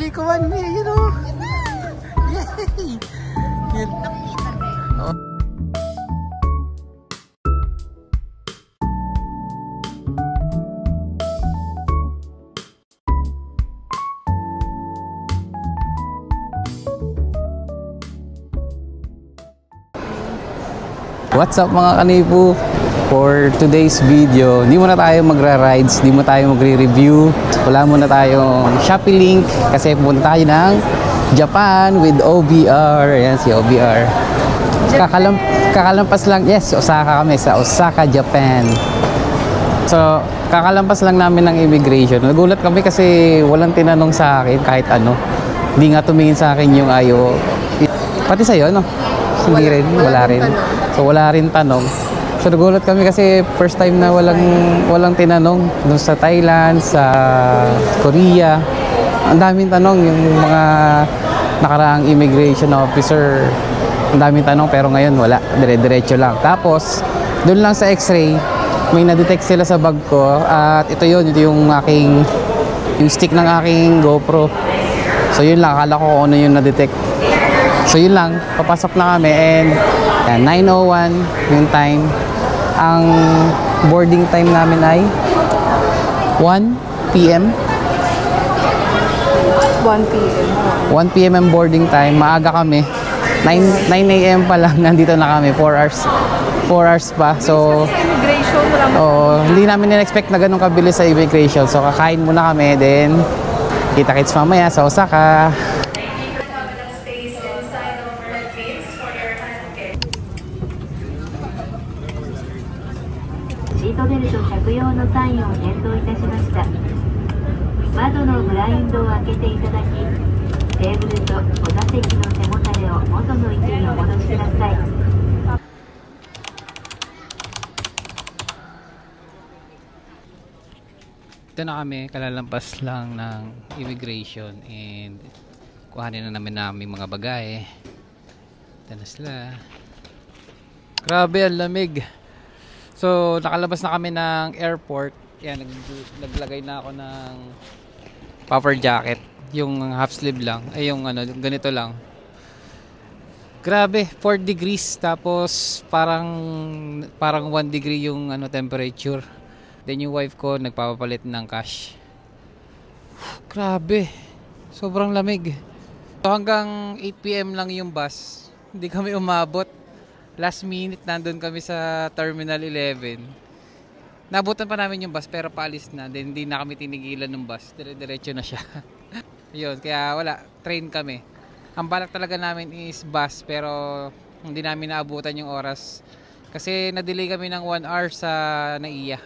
ko man, yun o. Yay! Yun. Oh. What's up mga kanipo? For today's video, hindi muna tayo magra-rides, hindi muna tayo magre-review. Wala muna tayong Shopee link kasi pupunta tayo ng Japan with OBR. Ayan si OBR. Kakalampas lang. Yes, Osaka kami. Sa Osaka, Japan. So, kakalampas lang namin ng immigration. Nagulat kami kasi walang tinanong sa akin kahit ano. Hindi nga tumingin sa akin yung ayo. Pati sa'yo, no? Hindi rin. Wala rin. So, wala rin tanong. So nagulat kami kasi first time na walang tinanong doon sa Thailand, sa Korea. Ang daming tanong yung mga nakaraang immigration officer. Ang daming tanong pero ngayon wala, dire-diretso lang. Tapos doon lang sa X-ray, may na-detect sila sa bag ko at ito yung aking yung stick ng aking GoPro. So yun lang, akala ko kung ano yung na-detect. So yun lang, papasok na kami and 9:01 yung time. Ang boarding time namin ay 1 p.m. 1 p.m. 1 p.m. ang boarding time. Maaga kami. 9 a.m. pa lang nandito na kami. 4 hours pa. So, hindi namin in-expect na ganun kabilis sa immigration. So, kakain muna kami. Then, kita-kits mamaya sa Osaka. シートベルト着用のサインを点灯いたしました。窓のブラインドを開けていただき、テーブルとお座席の背もたれを元の位置にお戻しください。Ito na kami, kalalampas lang ng immigration and kuhanin na namin mga bagay. Ito na sila. Grabe, ang lamig. So, nakalabas na kami ng airport. Yan, naglagay na ako ng puffer jacket. Yung half sleeve lang. Ay, yung ano, ganito lang. Grabe, 4 degrees. Tapos, parang 1 degree yung ano, temperature. Then, yung wife ko, nagpapapalit ng cash. Grabe. Sobrang lamig. So, hanggang 8 p.m. lang yung bus. Hindi kami umabot. Last minute, nandun kami sa Terminal 11. Nabutan pa namin yung bus pero paalis na. Then hindi na kami tinigilan ng bus. Diretso na siya. Yun, kaya wala. Train kami. Ang balak talaga namin is bus pero hindi namin naabutan yung oras. Kasi na-delay kami ng 1 hour sa Naiya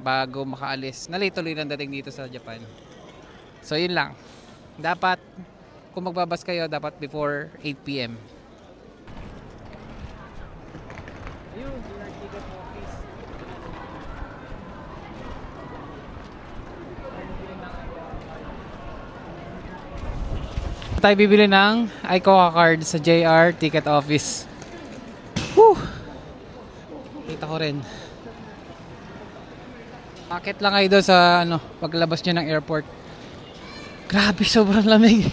bago makaalis. Na-late tuloy ng dating dito sa Japan. So yun lang. Dapat, kung magbabas kayo, dapat before 8 p.m. Tayo bibili ng iCoca card sa JR ticket office. Woo! Kita ko rin. Akit lang kayo doon sa ano, paglabas nyo ng airport. Grabe, sobrang lamig.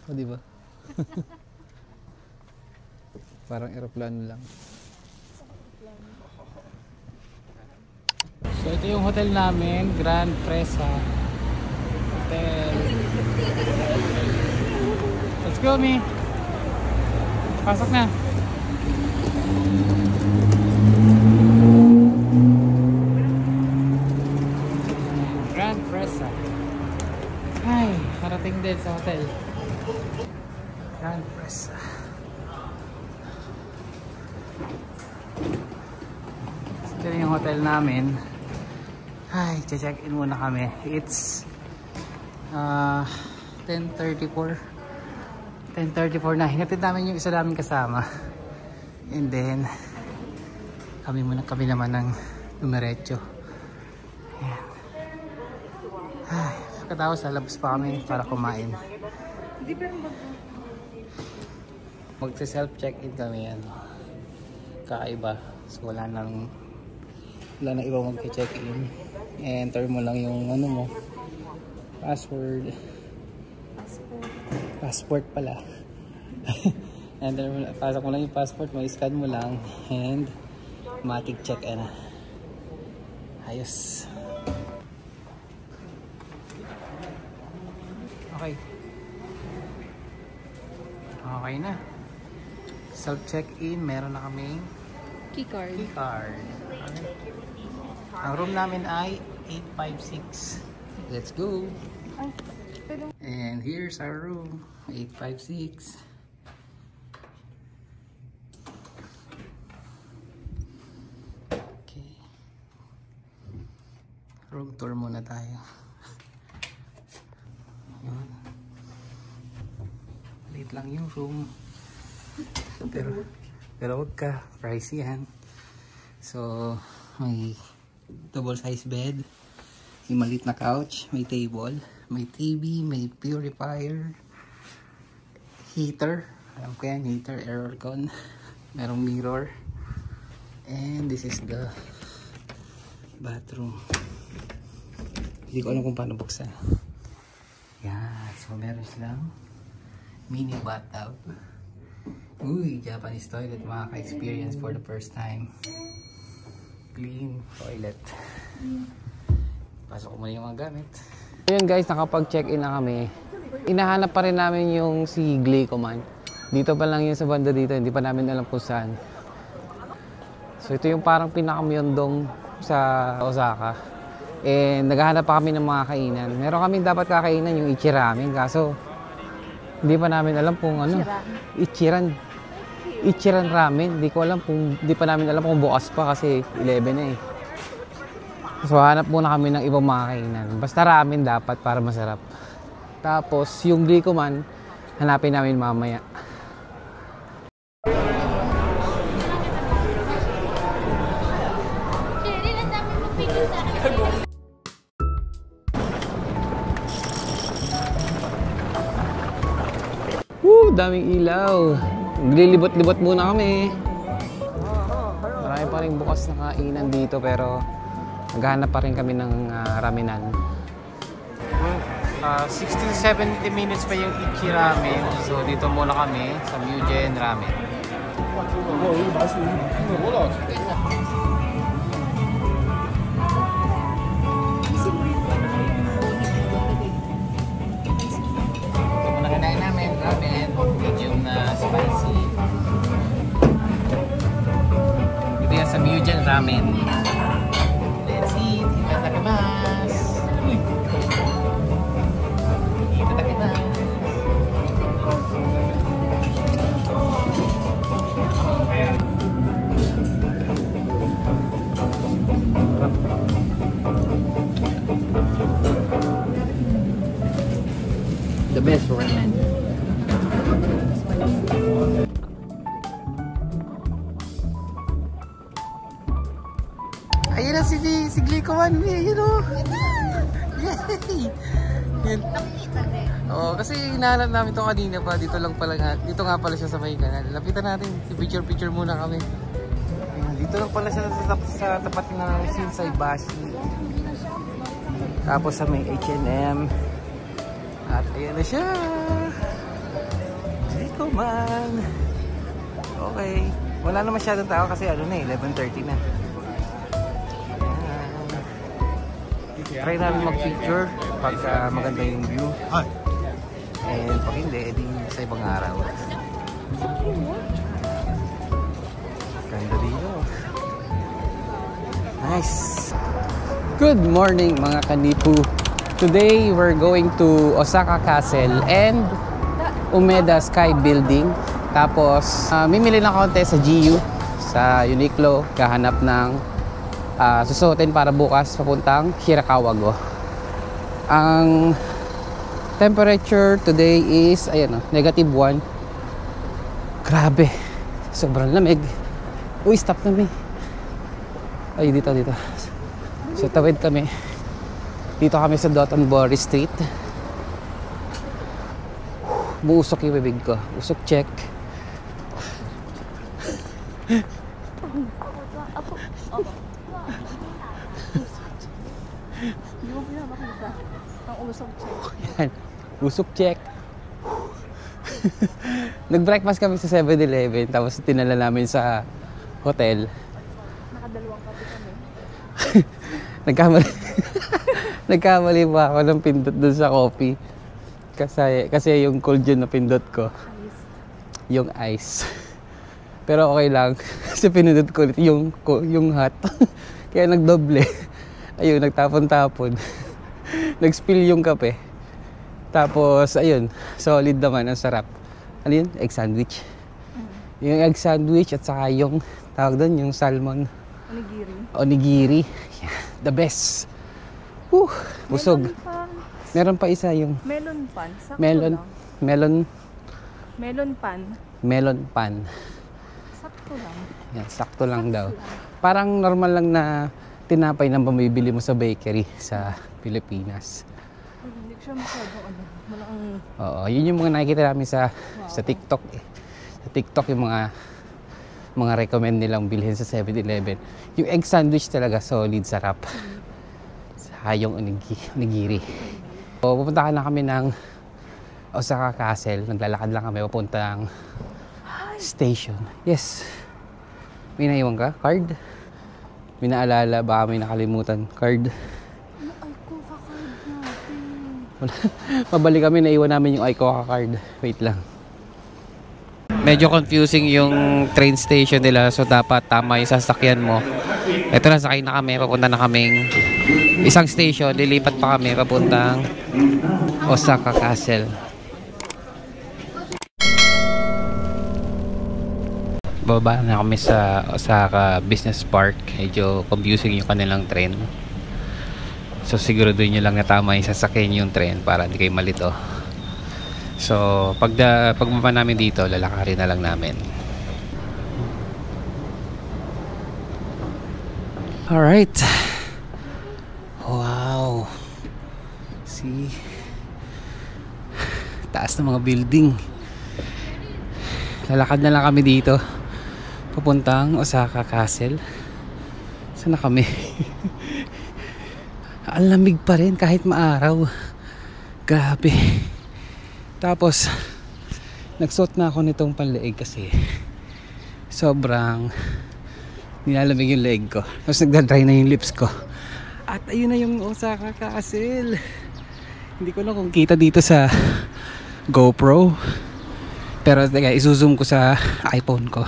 O, diba? Parang aeroplano lang. So, ito yung hotel namin, Grand Presa Hotel. Let's go, Mi! Pasok na! Grand Presa. Ay, parating din sa hotel. Grand Presa. Ito na yung hotel namin. Ay, check in muna kami. It's 10:34 na. Hinatid namin yung isa namin kasama. And then kami naman ng dumiretso. Ayan. Katapos lalabas pa kami para kumain. Magse-self-check-in kami yan. Kakaiba. So wala na iba mag-check-in. Enter mo lang yung ano mo. Password. Passport pala. Enter mo, pasok mo lang yung passport mo, scan mo lang, and automatic check-in. Ayos. Okay. Okay na. Self-check-in, meron na kaming Keycard. keycard. Ang room namin ay 856. Let's go. And here's our room, 856. Okay. Room tour muna tayo. Yun. Late lang yung room. Pero wag ka, pricey yan. So, may double size bed, may maliit na couch, may table, may TV, may purifier, heater, alam ko yan, heater, aircon, merong mirror, and this is the bathroom. Hindi ko alam kung paano buksan. Yan, so meron silang mini bathtub. Uy, Japanese toilet, makaka-experience for the first time. Clean toilet. Pasok ko muna yung mga gamit. Ayun guys, nakapag-check-in na kami. Inahanap pa rin namin yung si Glicoman. Dito pa lang yun sa banda dito, hindi pa namin alam kung saan. So ito yung parang pinakamyondong sa Osaka. And naghahanap pa kami ng mga kainan. Meron kaming dapat kakainan yung Ichiramen, kaso hindi pa namin alam kung ano. Ichiran ramen. Hindi pa namin alam kung bukas pa kasi 11 na eh. So hanap muna kami ng ibang mga kainan. Basta ramen dapat para masarap. Tapos yung Glicoman, hanapin namin mamaya. Woo! Daming ilaw. Maglilibot-libot muna kami. Marami pa rin bukas na kainan dito pero naghahanap pa rin kami ng ramenan. 60 to 70 minutes pa yung Ichi Ramen. So dito muna kami sa Mugen Ramen. Ito muna kinain namin, ramen, medium na spicy. Ito yan sa Mugen Ramen. Let's eat. Itadakimasu. The best ramen. Ayun na si Glicoman. Ayun o. Yay! Yan. Oo, kasi hinahanap namin ito kanina pa. Dito lang pala nga. Dito nga pala siya sa may kanal. Lapitan natin. Picture muna kami. Ayan, dito lang pala siya sa tapat ng Shinsai Bashi. Tapos sa may H&M. At ayan na siya. Glicoman. Okay. Wala na masyadong tao kasi ano na eh, 11:30 na. Try namin mag-picture pag maganda yung view. And pag hindi, edi sa ibang araw. Ganda dito. Nice. Good morning mga kanipu. Today we're going to Osaka Castle and Umeda Sky Building. Tapos mimili ng konti sa GU, sa Uniqlo, kahanap ng susuotin para bukas papuntang Shirakawa-go. Ang temperature today is ayan, -1. Grabe, sobrang lamig. Uy, stop na me. Ay, dito. So tawid kami. Dito kami sa Dotonbori Street. Buusok yung bibig ko. Usok check. Hindi mo pinapakita. Ang usok check. Yan. Usok check. Nag-breakfast kami sa 7-Eleven. Tapos tinala namin sa hotel. Nakadalawang kape kami. Nagkamali pa ako ng pindot dun sa coffee. Kasi yung cold yun na pindot ko. Ice. Yung ice. Pero okay lang. Kasi pinindot ko ulit yung hot. Kaya nagdoble. Ayun, nagtapon-tapon. Nag-spill yung kape. Tapos, ayun, solid naman. Ang sarap. Ano yun? Egg sandwich. Yung egg sandwich at saka yung, tawag doon, yung salmon. Onigiri. Onigiri. Yeah, the best. Whew, busog. Melon pan. Meron pa isa yung Melon pan. Sakto melon. lang. Melon pan. Melon pan. Sakto lang. Yan, sakto lang daw. Parang normal lang na tinapay na bumibili mo sa bakery sa Pilipinas. Hindi ko siya masyadong malaking... Oo, yun yung mga nakikita namin sa TikTok eh. Sa TikTok yung mga recommend nilang bilhin sa 7-Eleven. Yung egg sandwich talaga solid, sarap. Sa yung onigiri. So, pupunta na kami ng Osaka Castle. Naglalakad lang kami papuntang station. Yes. May naiwan ka? Card? May naalala, baka may nakalimutan. Card. Ay, Coca-Card natin. Mabalik kami, naiwan namin yung iCoca card. Wait lang. Medyo confusing yung train station nila, so dapat tama yung sasakyan mo. Ito na, sakay na kami, papunta na kaming isang station, lilipat pa kami papuntang Osaka Castle. Baba na kami sa Osaka Business Park. Medyo confusing yung kanilang train. So siguraduhin nyo lang na tama yung sasakyan yung train para hindi kayo malito. So pagmaba namin dito, lalakarin na lang namin. Alright. Wow. See? Taas ng mga building. Lalakad na lang kami dito papuntang Osaka Castle. Saan na kami? Ang lamig pa rin kahit maaraw. Grabe. Tapos nagsuot na ako nitong panleeg kasi sobrang nilalamig yung leg ko. Tapos nagdadry na yung lips ko. At ayun na yung Osaka Castle. Hindi ko na kung kita dito sa GoPro. Pero teka, izoom ko sa iPhone ko.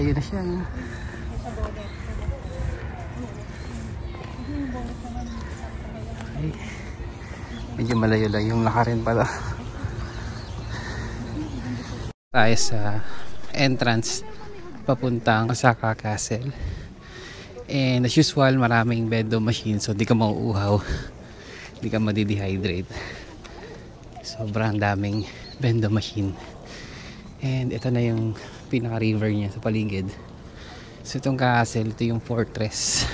Ayun na siya. Ay, medyo malayo-layo yung lakarin pala. Tayo sa entrance papuntang Osaka Castle. And as usual, maraming vending machine, so di ka mauuhaw, di ka madidehydrate. Sobrang daming vending machine. And ito na yung pinaka river niya sa paligid. So itong castle, ito yung fortress.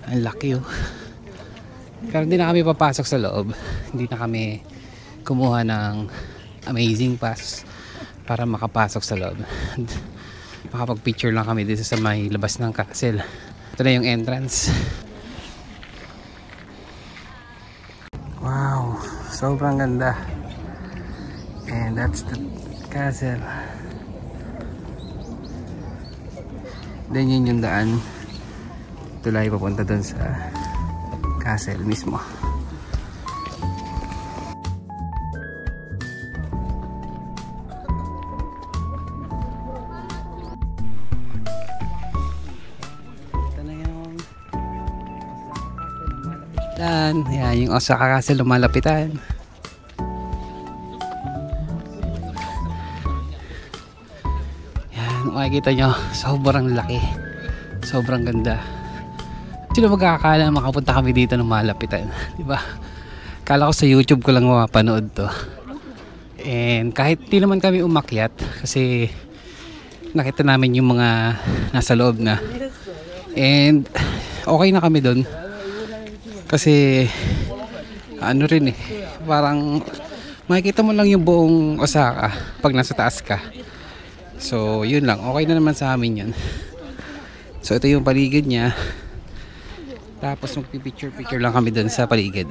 Ang laki oh. Pero hindi na kami papasok sa loob. Hindi na kami kumuha ng amazing pass para makapasok sa loob. Makapag-picture lang kami dito sa may labas ng castle. Ito na yung entrance. Wow, sobrang ganda. And that's the castle. Then yun yung daan. Tulay papunta dun sa castle mismo. Yan, yung Osaka Castle lumalapitan. Yan, makikita nyo, sobrang laki, sobrang ganda. Sino magkakakala makapunta kami dito ng malapitan, diba? Kala ko sa YouTube ko lang mapapanood to. And kahit di naman kami umakyat kasi nakita namin yung mga nasa loob na. And okay na kami doon. Kasi ano rin eh, parang makikita mo lang yung buong Osaka pag nasa taas ka. So yun lang, okay na naman sa amin yun. So ito yung paligid niya. Tapos magpipicture-picture lang kami dun sa paligid.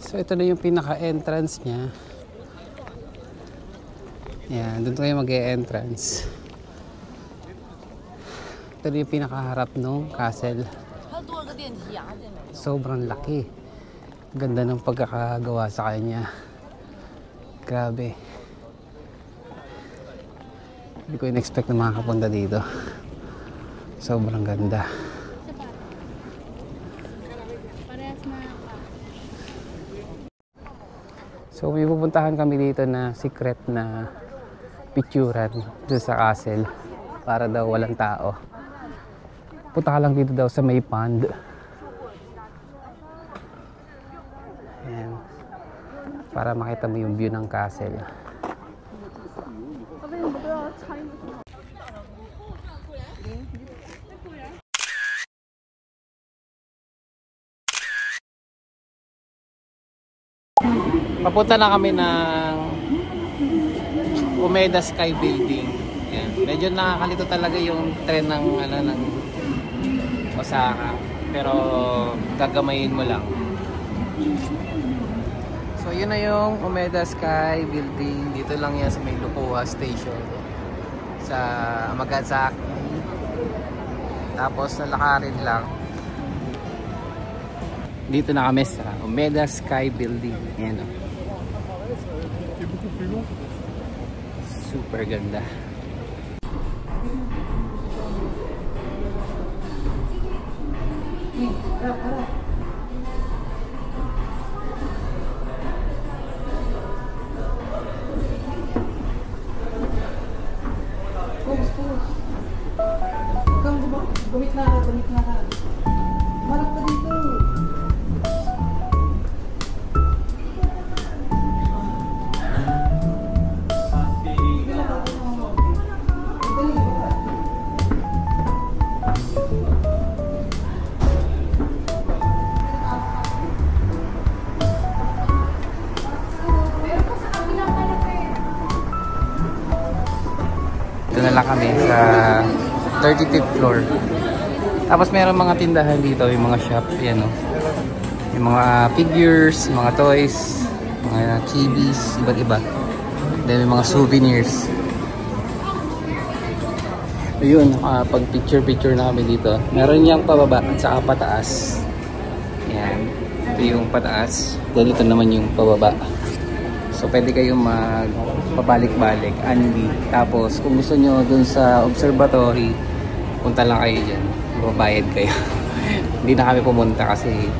So ito na yung pinaka-entrance niya. Yan, doon tayo mag-e-entrance. Ito na yung pinaka-harap nung castle. Sobrang laki. Ganda ng pagkakagawa sa kanya. Grabe. Hindi ko in-expect na makakapunta dito. Sobrang ganda. So may pupuntahan kami dito na secret na picturean dito sa castle para daw walang tao. Punta ka lang dito daw sa may pond. Ayan. Para makita mo yung view ng castle. Papunta na kami ng Umeda Sky Building. Yan. Medyo nakakalito talaga yung tren ng ng Osaka. Pero gagamayin mo lang. So yun na yung Umeda Sky Building. Dito lang yan sa may Yokohama Station sa Amagasaki. Tapos nalakarin lang. Dito na kami sa Umeda Sky Building. Ayan o. Super ganda. Gumit na ka. Malak pa dito. Ito na lang kami sa 35th floor. Tapos meron mga tindahan dito, yung mga shop, yan o. Yung mga figures, mga toys, mga chibis, iba't iba. Then may mga souvenirs. Ayun, pag picture na kami dito. Meron niyang pababa at saka pataas. Yan. Ito yung pataas. Then ito naman yung pababa. So pwede kayong magpabalik-balik, anli. Tapos kung gusto nyo dun sa observatory, punta lang kayo dyan. Babayad kayo. Hindi na kami pumunta kasi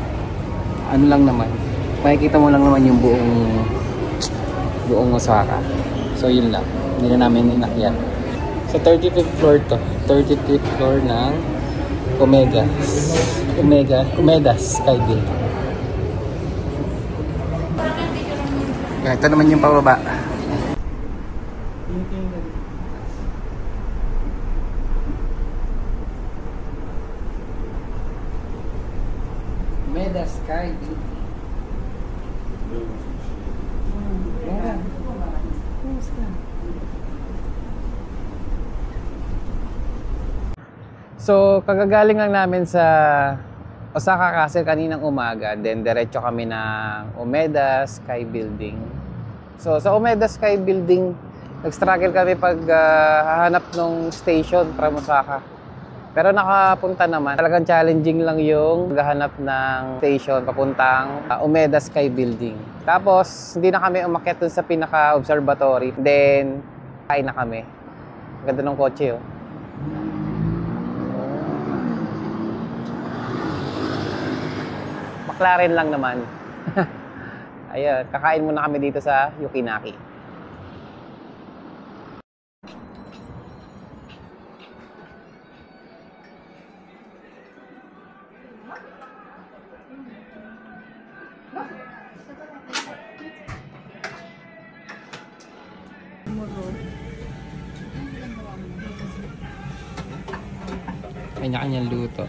ano lang naman, makikita mo lang naman yung buong Osaka. So yun lang, hindi na namin inakyat. Sa 35th floor to, 35th floor ng Umeda Sky Building. Ito naman yung pababa. Umeda Sky Building. So, kagagaling lang namin sa Osaka Castle kaninang umaga. Then, diretso kami ng Umeda Sky Building. So, sa Umeda Sky Building, nag-struggle kami pag hahanap ng station from Osaka. Pero nakapunta naman. Talagang challenging lang yung maghahanap ng station papuntang Umeda Sky Building. Tapos, hindi na kami umakyat dun sa pinaka-observatory. Then, kain na kami. Ganda ng kotse, oh. McLaren lang naman. Ayun, kakain muna kami dito sa Yukinaki. Kanya-kanyang luto.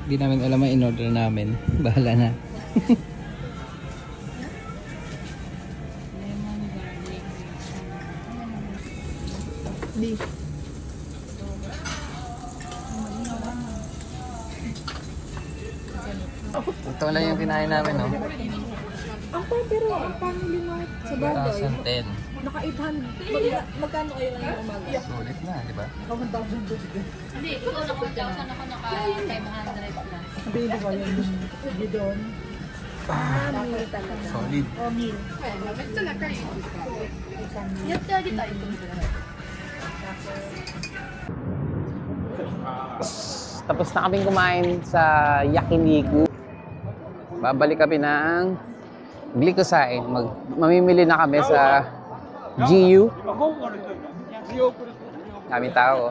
Hindi namin alam ang in-order namin. Bahala na. Lemon, garlic, beef. Ito lang yung kinain namin, no? Pero ang family mart sa bagay. 2010. Naka 800. Magkano kayo ng umaga? Sulit na, di ba? Hindi, ikaw na 4,000 ako naka 500 plus. Sabihin ko kayo yung doon. Meal talaga. Solid. O meal. Yat lagi tayo dun. Tapos na kaming kumain sa Yakiniku. Babalik kami ng Glycoside. Mamimili na kami sa GU. Kami tao.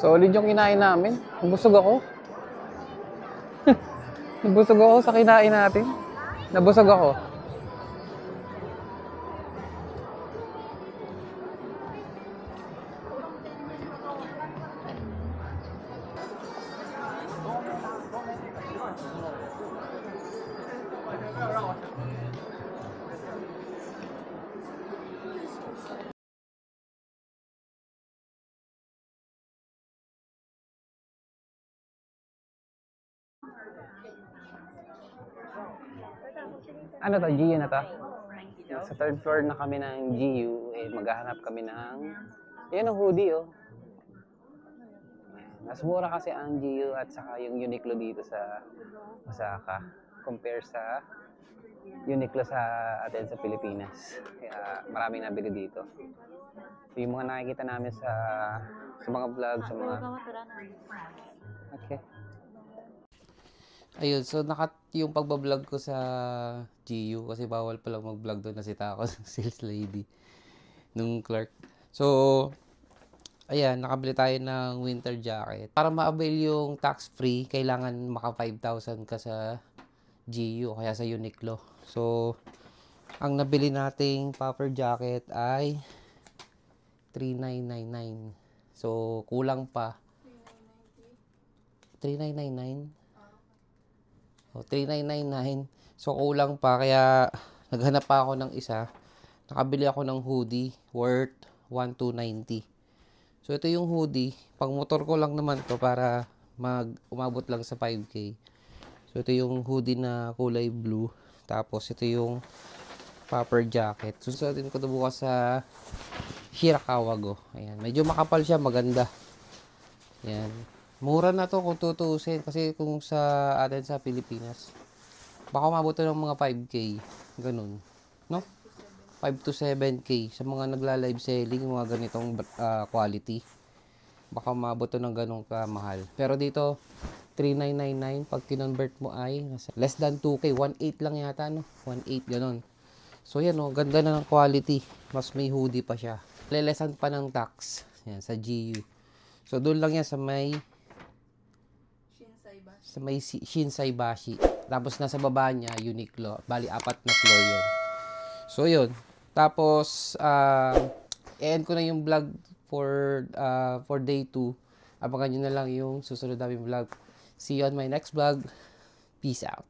Solid yung kinain namin. Nabusog ako. Nabusog ako sa kinain natin. Nabusog ako. Ano to? GU na to? Sa third floor na kami ng GU. Maghahanap kami ng... Yan ang hoodie, oh. Mas mura kasi ang GU at saka yung Uniqlo dito sa Osaka. Compare sa Uniqlo sa atin sa Pilipinas. Kaya maraming nabili dito. So, yung mga nakikita namin sa mga vlog, sa mga... Okay. Ayun, so yung pagbablog ko sa GU kasi bawal palang mag-vlog doon na si Tako, sales lady nung clerk. So, ayan, nakabili tayo ng winter jacket. Para ma-avail yung tax-free, kailangan maka 5,000 ka sa GU kaya sa Uniqlo. So, ang nabili nating puffer jacket ay 3,999. So, kulang pa. 3,999? O, 3,999. So, kulang pa. Kaya, naghanap pa ako ng isa. Nakabili ako ng hoodie worth 1,290. So, ito yung hoodie. Pang motor ko lang naman to para umabot lang sa 5K. So, ito yung hoodie na kulay blue. Tapos, ito yung puffer jacket. Susuotin ko ito bukas sa Shirakawago. Ayan. Medyo makapal siya. Maganda. Ayan. Mura na to kung tutuusin kasi kung sa atin sa Pilipinas baka umabot ng mga 5K ganun, no? 5 to 7K sa mga nagla-live selling, mga ganitong quality baka umabot ng ganung kamahal. Pero dito 3,999 pag kinonvert mo ay less than 2K, 1.8 lang yata, no? 1.8 ganun. So yan, no, ganda na ng quality, mas may hoodie pa siya, lelesan pa ng tax yan sa GU. So doon lang yan sa may Shinsaibashi. Tapos nasa baba niya Uniqlo. Bali 4 na floor 'yon. So 'yun. Tapos end ko na yung vlog for day 2. Abangan niyo na lang yung susunod naming vlog. See you on my next vlog. Peace out.